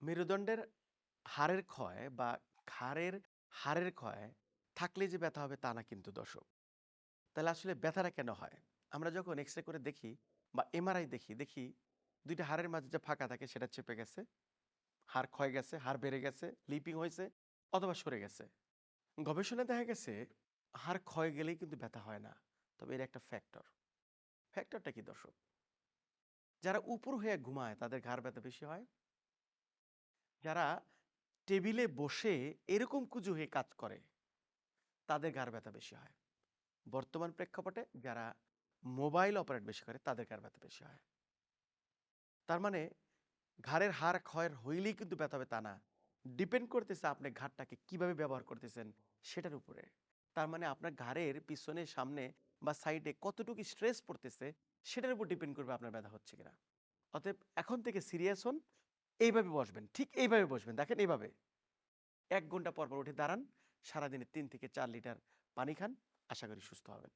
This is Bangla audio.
মেরুদণ্ডের হাড়ের ক্ষয় বা ঘাড়ের হাড়ের ক্ষয় থাকলে যে ব্যথা হবে তা না কিন্তু দর্শক। তাহলে আসলে ব্যথাটা কেন হয়? আমরা যখন এক্স-রে করে দেখি বা এমআরআই দেখি ২ টা হাড়ের মাঝে যে ফাঁকা থাকে সেটা চেপে গেছে, হাড় ক্ষয় গেছে, হাড় বেড়ে গেছে, লিপিং হইছে অথবা সরে গেছে। গবেষণায় দেখা গেছে হাড় ক্ষয় গেলেই কিন্তু ব্যথা হয় না। তবে এর একটা ফ্যাক্টর। ফ্যাক্টরটা কি দর্শক? যারা উপর হয়ে ঘুমায় তাদের ঘাড় ব্যথা বেশি হয়। যারা টেবিলে বসে এরকম কুঁজো হয়ে কাজ করে তাদের ঘাড় ব্যথা বেশি হয়। বর্তমান প্রেক্ষাপটে যারা মোবাইল অপারেট বেশি করে তাদের ঘাড় ব্যথা বেশি হয়। তার মানে ঘাড়ের হাড় ক্ষয় হইলেই কিন্তু ব্যথা হবে তা না। ডিপেন্ড করতেছে আপনি ঘাড়টাকে কিভাবে ব্যবহার করতেছেন সেটার উপরে। তার মানে আপনার ঘাড়ের পিছনে, সামনে বা সাইডে কতটুকু স্ট্রেস পড়তেছে সেটার উপর ডিপেন্ড করবে আপনার ব্যথা হচ্ছে কিনা। অতএব এখন থেকে সিরিয়াস হন। এইভাবে বসবেন। ঠিক এইভাবে বসবেন। দেখেন এইভাবে। ১ ঘন্টা পর উঠে দাঁড়ান। সারাদিনে ৩ থেকে ৪ লিটার পানি খান। আশা করি সুস্থ হবেন।